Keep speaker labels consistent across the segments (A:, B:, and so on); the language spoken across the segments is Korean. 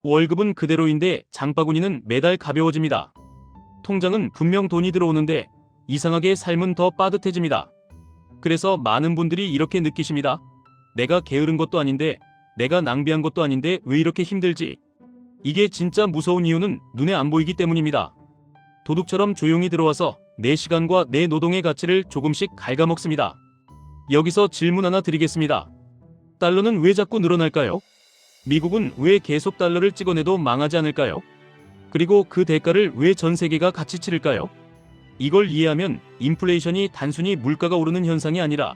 A: 월급은 그대로인데 장바구니는 매달 가벼워집니다. 통장은 분명 돈이 들어오는데 이상하게 삶은 더 빠듯해집니다. 그래서 많은 분들이 이렇게 느끼십니다. 내가 게으른 것도 아닌데, 내가 낭비한 것도 아닌데 왜 이렇게 힘들지? 이게 진짜 무서운 이유는 눈에 안 보이기 때문입니다. 도둑처럼 조용히 들어와서 내 시간과 내 노동의 가치를 조금씩 갉아먹습니다. 여기서 질문 하나 드리겠습니다. 달러는 왜 자꾸 늘어날까요? 미국은 왜 계속 달러를 찍어내도 망하지 않을까요? 그리고 그 대가를 왜 전 세계가 같이 치를까요? 이걸 이해하면 인플레이션이 단순히 물가가 오르는 현상이 아니라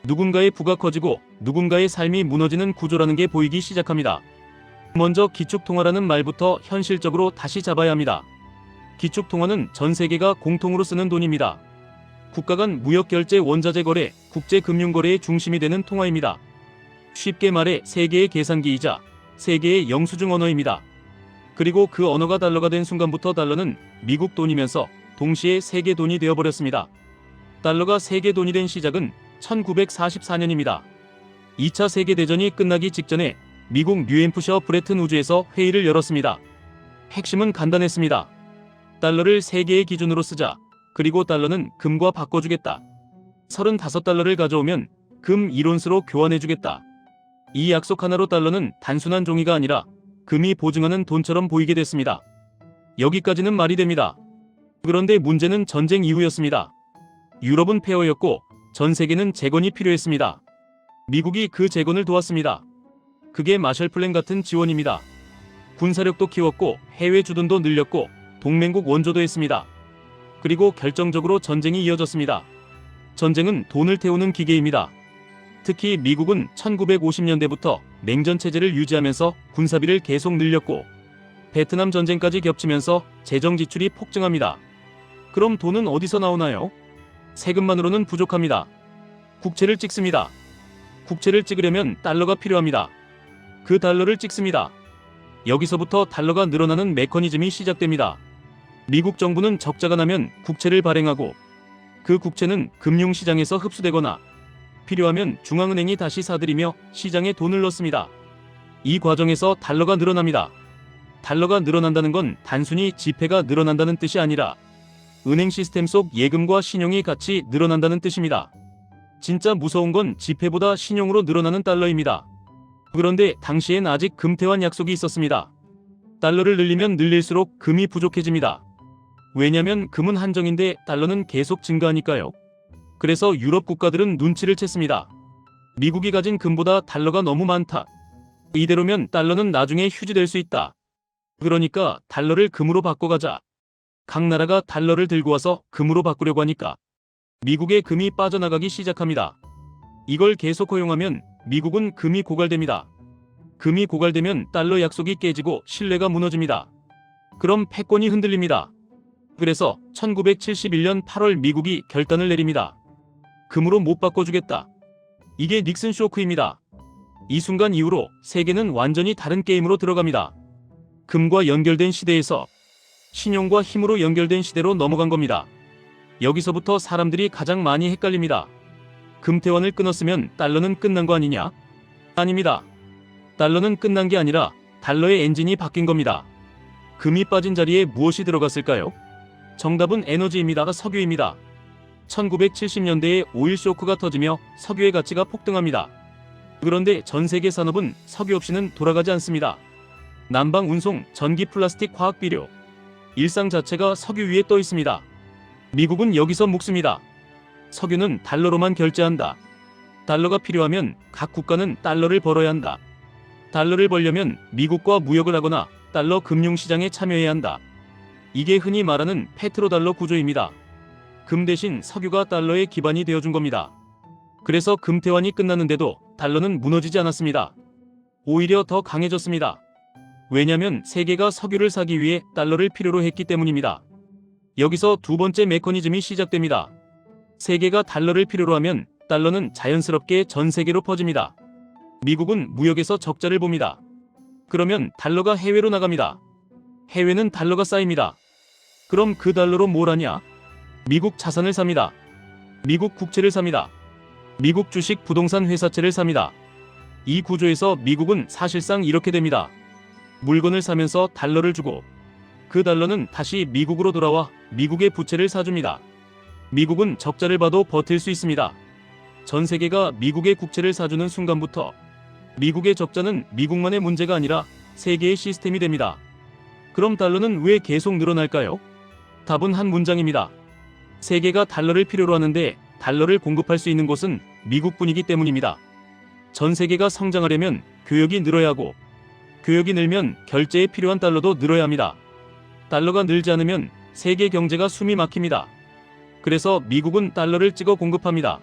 A: 누군가의 부가 커지고 누군가의 삶이 무너지는 구조라는 게 보이기 시작합니다. 먼저 기축통화라는 말부터 현실적으로 다시 잡아야 합니다. 기축통화는 전 세계가 공통으로 쓰는 돈입니다. 국가 간 무역결제 원자재 거래, 국제금융거래의 중심이 되는 통화입니다. 쉽게 말해 세계의 계산기이자 세계의 영수증 언어입니다. 그리고 그 언어가 달러가 된 순간부터 달러는 미국 돈이면서 동시에 세계 돈이 되어버렸습니다. 달러가 세계 돈이 된 시작은 1944년입니다. 2차 세계대전이 끝나기 직전에 미국 뉴햄프셔 브레튼 우즈에서 회의를 열었습니다. 핵심은 간단했습니다. 달러를 세계의 기준으로 쓰자. 그리고 달러는 금과 바꿔주겠다. 35달러를 가져오면 금 1온스로 교환해주겠다. 이 약속 하나로 달러는 단순한 종이가 아니라 금이 보증하는 돈처럼 보이게 됐습니다. 여기까지는 말이 됩니다. 그런데 문제는 전쟁 이후였습니다. 유럽은 폐허였고 전 세계는 재건이 필요했습니다. 미국이 그 재건을 도왔습니다. 그게 마셜 플랜 같은 지원입니다. 군사력도 키웠고 해외 주둔도 늘렸고 동맹국 원조도 했습니다. 그리고 결정적으로 전쟁이 이어졌습니다. 전쟁은 돈을 태우는 기계입니다. 특히 미국은 1950년대부터 냉전 체제를 유지하면서 군사비를 계속 늘렸고 베트남 전쟁까지 겹치면서 재정 지출이 폭증합니다. 그럼 돈은 어디서 나오나요? 세금만으로는 부족합니다. 국채를 찍습니다. 국채를 찍으려면 달러가 필요합니다. 그 달러를 찍습니다. 여기서부터 달러가 늘어나는 메커니즘이 시작됩니다. 미국 정부는 적자가 나면 국채를 발행하고 그 국채는 금융시장에서 흡수되거나 필요하면 중앙은행이 다시 사들이며 시장에 돈을 넣습니다. 이 과정에서 달러가 늘어납니다. 달러가 늘어난다는 건 단순히 지폐가 늘어난다는 뜻이 아니라 은행 시스템 속 예금과 신용이 같이 늘어난다는 뜻입니다. 진짜 무서운 건 지폐보다 신용으로 늘어나는 달러입니다. 그런데 당시엔 아직 금태환 약속이 있었습니다. 달러를 늘리면 늘릴수록 금이 부족해집니다. 왜냐면 금은 한정인데 달러는 계속 증가하니까요. 그래서 유럽 국가들은 눈치를 챘습니다. 미국이 가진 금보다 달러가 너무 많다. 이대로면 달러는 나중에 휴지될 수 있다. 그러니까 달러를 금으로 바꿔가자. 각 나라가 달러를 들고 와서 금으로 바꾸려고 하니까 미국의 금이 빠져나가기 시작합니다. 이걸 계속 허용하면 미국은 금이 고갈됩니다. 금이 고갈되면 달러 약속이 깨지고 신뢰가 무너집니다. 그럼 패권이 흔들립니다. 그래서 1971년 8월 미국이 결단을 내립니다. 금으로 못 바꿔주겠다. 이게 닉슨 쇼크입니다. 이 순간 이후로 세계는 완전히 다른 게임으로 들어갑니다. 금과 연결된 시대에서 신용과 힘으로 연결된 시대로 넘어간 겁니다. 여기서부터 사람들이 가장 많이 헷갈립니다. 금태환을 끊었으면 달러는 끝난 거 아니냐? 아닙니다. 달러는 끝난 게 아니라 달러의 엔진이 바뀐 겁니다. 금이 빠진 자리에 무엇이 들어갔을까요? 정답은 에너지입니다. 석유입니다. 1970년대에 오일 쇼크가 터지며 석유의 가치가 폭등합니다. 그런데 전 세계 산업은 석유 없이는 돌아가지 않습니다. 난방, 운송, 전기, 플라스틱, 화학 비료, 일상 자체가 석유 위에 떠 있습니다. 미국은 여기서 묵습니다. 석유는 달러로만 결제한다. 달러가 필요하면 각 국가는 달러를 벌어야 한다. 달러를 벌려면 미국과 무역을 하거나 달러 금융시장에 참여해야 한다. 이게 흔히 말하는 페트로달러 구조입니다. 금 대신 석유가 달러의 기반이 되어준 겁니다. 그래서 금태환이 끝났는데도 달러는 무너지지 않았습니다. 오히려 더 강해졌습니다. 왜냐면 세계가 석유를 사기 위해 달러를 필요로 했기 때문입니다. 여기서 두 번째 메커니즘이 시작됩니다. 세계가 달러를 필요로 하면 달러는 자연스럽게 전 세계로 퍼집니다. 미국은 무역에서 적자를 봅니다. 그러면 달러가 해외로 나갑니다. 해외는 달러가 쌓입니다. 그럼 그 달러로 뭘 하냐? 미국 자산을 삽니다. 미국 국채를 삽니다. 미국 주식 부동산 회사채를 삽니다. 이 구조에서 미국은 사실상 이렇게 됩니다. 물건을 사면서 달러를 주고 그 달러는 다시 미국으로 돌아와 미국의 부채를 사줍니다. 미국은 적자를 봐도 버틸 수 있습니다. 전 세계가 미국의 국채를 사주는 순간부터 미국의 적자는 미국만의 문제가 아니라 세계의 시스템이 됩니다. 그럼 달러는 왜 계속 늘어날까요? 답은 한 문장입니다. 세계가 달러를 필요로 하는데 달러를 공급할 수 있는 곳은 미국뿐이기 때문입니다. 전 세계가 성장하려면 교역이 늘어야 하고 교역이 늘면 결제에 필요한 달러도 늘어야 합니다. 달러가 늘지 않으면 세계 경제가 숨이 막힙니다. 그래서 미국은 달러를 찍어 공급합니다.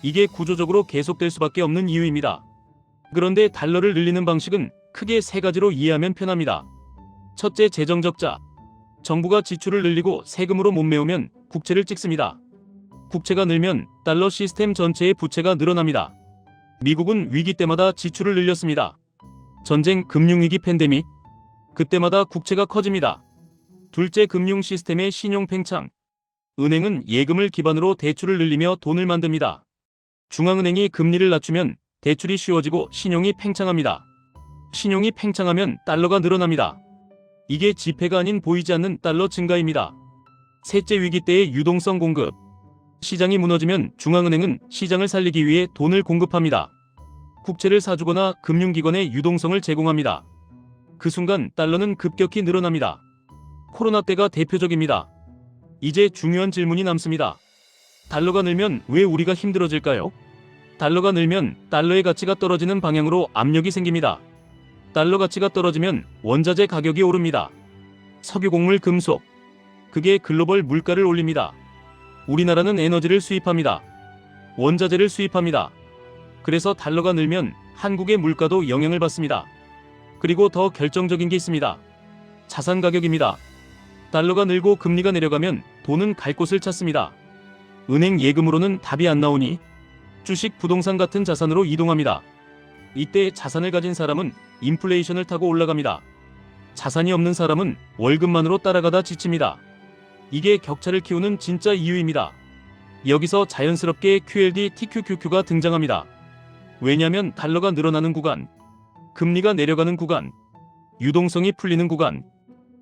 A: 이게 구조적으로 계속될 수밖에 없는 이유입니다. 그런데 달러를 늘리는 방식은 크게 세 가지로 이해하면 편합니다. 첫째, 재정 적자. 정부가 지출을 늘리고 세금으로 못 메우면 국채를 찍습니다. 국채가 늘면 달러 시스템 전체의 부채가 늘어납니다. 미국은 위기 때마다 지출을 늘렸습니다. 전쟁, 금융위기, 팬데믹. 그때마다 국채가 커집니다. 둘째, 금융 시스템의 신용 팽창. 은행은 예금을 기반으로 대출을 늘리며 돈을 만듭니다. 중앙은행이 금리를 낮추면 대출이 쉬워지고 신용이 팽창합니다. 신용이 팽창하면 달러가 늘어납니다. 이게 지폐가 아닌 보이지 않는 달러 증가입니다. 셋째, 위기 때의 유동성 공급. 시장이 무너지면 중앙은행은 시장을 살리기 위해 돈을 공급합니다. 국채를 사주거나 금융기관에 유동성을 제공합니다. 그 순간 달러는 급격히 늘어납니다. 코로나 때가 대표적입니다. 이제 중요한 질문이 남습니다. 달러가 늘면 왜 우리가 힘들어질까요? 달러가 늘면 달러의 가치가 떨어지는 방향으로 압력이 생깁니다. 달러 가치가 떨어지면 원자재 가격이 오릅니다. 석유, 곡물, 금속. 그게 글로벌 물가를 올립니다. 우리나라는 에너지를 수입합니다. 원자재를 수입합니다. 그래서 달러가 늘면 한국의 물가도 영향을 받습니다. 그리고 더 결정적인 게 있습니다. 자산 가격입니다. 달러가 늘고 금리가 내려가면 돈은 갈 곳을 찾습니다. 은행 예금으로는 답이 안 나오니 주식, 부동산 같은 자산으로 이동합니다. 이때 자산을 가진 사람은 인플레이션을 타고 올라갑니다. 자산이 없는 사람은 월급만으로 따라가다 지칩니다. 이게 격차를 키우는 진짜 이유입니다. 여기서 자연스럽게 QLD, TQQQ가 등장합니다. 왜냐하면 달러가 늘어나는 구간, 금리가 내려가는 구간, 유동성이 풀리는 구간,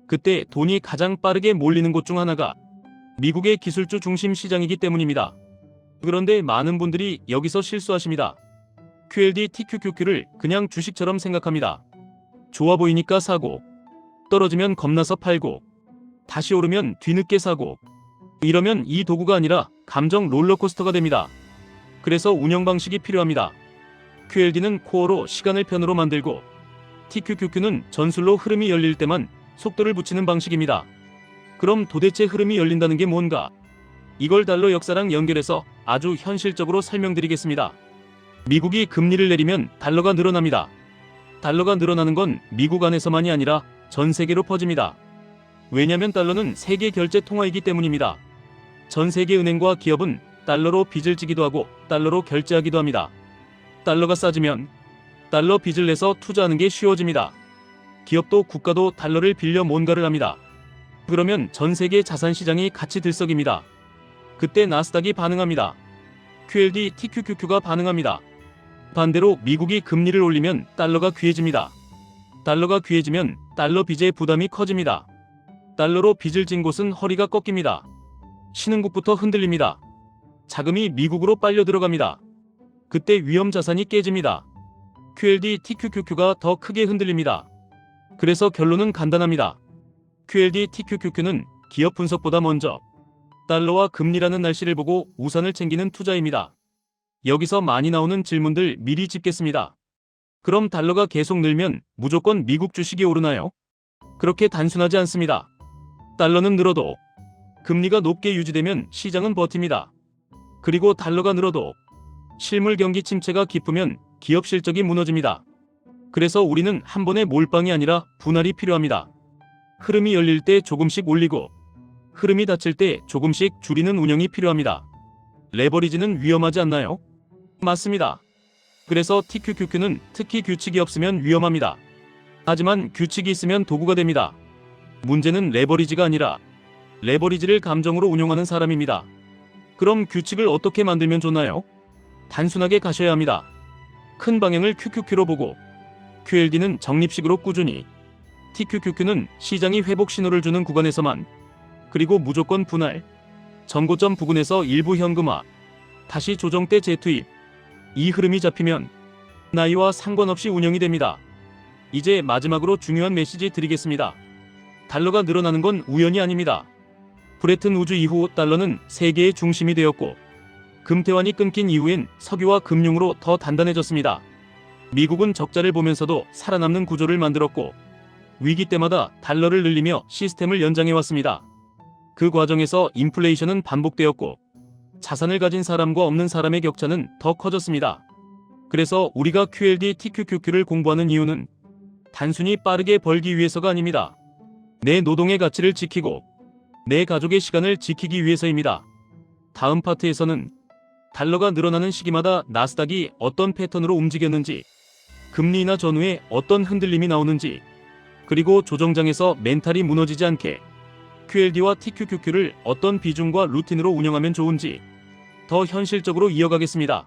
A: 그때 돈이 가장 빠르게 몰리는 곳 중 하나가 미국의 기술주 중심 시장이기 때문입니다. 그런데 많은 분들이 여기서 실수하십니다. QLD, TQQQ를 그냥 주식처럼 생각합니다. 좋아 보이니까 사고, 떨어지면 겁나서 팔고, 다시 오르면 뒤늦게 사고, 이러면 이 도구가 아니라 감정 롤러코스터가 됩니다. 그래서 운영 방식이 필요합니다. QLD는 코어로 시간을 편으로 만들고 TQQQ는 전술로 흐름이 열릴 때만 속도를 붙이는 방식입니다. 그럼 도대체 흐름이 열린다는 게 뭔가? 이걸 달러 역사랑 연결해서 아주 현실적으로 설명드리겠습니다. 미국이 금리를 내리면 달러가 늘어납니다. 달러가 늘어나는 건 미국 안에서만이 아니라 전 세계로 퍼집니다. 왜냐면 달러는 세계 결제 통화이기 때문입니다. 전 세계 은행과 기업은 달러로 빚을 지기도 하고 달러로 결제하기도 합니다. 달러가 싸지면 달러 빚을 내서 투자하는 게 쉬워집니다. 기업도 국가도 달러를 빌려 뭔가를 합니다. 그러면 전 세계 자산 시장이 같이 들썩입니다. 그때 나스닥이 반응합니다. QLD, TQQQ가 반응합니다. 반대로 미국이 금리를 올리면 달러가 귀해집니다. 달러가 귀해지면 달러 빚의 부담이 커집니다. 달러로 빚을 진 곳은 허리가 꺾입니다. 신흥국부터 흔들립니다. 자금이 미국으로 빨려 들어갑니다. 그때 위험 자산이 깨집니다. QLD, TQQQ가 더 크게 흔들립니다. 그래서 결론은 간단합니다. QLD, TQQQ는 기업 분석보다 먼저 달러와 금리라는 날씨를 보고 우산을 챙기는 투자입니다. 여기서 많이 나오는 질문들 미리 짚겠습니다. 그럼 달러가 계속 늘면 무조건 미국 주식이 오르나요? 그렇게 단순하지 않습니다. 달러는 늘어도 금리가 높게 유지되면 시장은 버팁니다. 그리고 달러가 늘어도 실물 경기 침체가 깊으면 기업 실적이 무너집니다. 그래서 우리는 한 번에 몰빵이 아니라 분할이 필요합니다. 흐름이 열릴 때 조금씩 올리고 흐름이 닫힐 때 조금씩 줄이는 운영이 필요합니다. 레버리지는 위험하지 않나요? 맞습니다. 그래서 TQQQ는 특히 규칙이 없으면 위험합니다. 하지만 규칙이 있으면 도구가 됩니다. 문제는 레버리지가 아니라 레버리지를 감정으로 운용하는 사람입니다. 그럼 규칙을 어떻게 만들면 좋나요? 단순하게 가셔야 합니다. 큰 방향을 QQQ로 보고 QLD는 적립식으로 꾸준히 TQQQ는 시장이 회복 신호를 주는 구간에서만, 그리고 무조건 분할, 전고점 부근에서 일부 현금화, 다시 조정 때 재투입, 이 흐름이 잡히면 나이와 상관없이 운영이 됩니다. 이제 마지막으로 중요한 메시지 드리겠습니다. 달러가 늘어나는 건 우연이 아닙니다. 브레튼 우즈 이후 달러는 세계의 중심이 되었고, 금태환이 끊긴 이후엔 석유와 금융으로 더 단단해졌습니다. 미국은 적자를 보면서도 살아남는 구조를 만들었고, 위기 때마다 달러를 늘리며 시스템을 연장해왔습니다. 그 과정에서 인플레이션은 반복되었고, 자산을 가진 사람과 없는 사람의 격차는 더 커졌습니다. 그래서 우리가 QLD TQQQ를 공부하는 이유는 단순히 빠르게 벌기 위해서가 아닙니다. 내 노동의 가치를 지키고 내 가족의 시간을 지키기 위해서입니다. 다음 파트에서는 달러가 늘어나는 시기마다 나스닥이 어떤 패턴으로 움직였는지, 금리 인하 전후에 어떤 흔들림이 나오는지, 그리고 조정장에서 멘탈이 무너지지 않게 QLD와 TQQQ를 어떤 비중과 루틴으로 운영하면 좋은지 더 현실적으로 이어가겠습니다.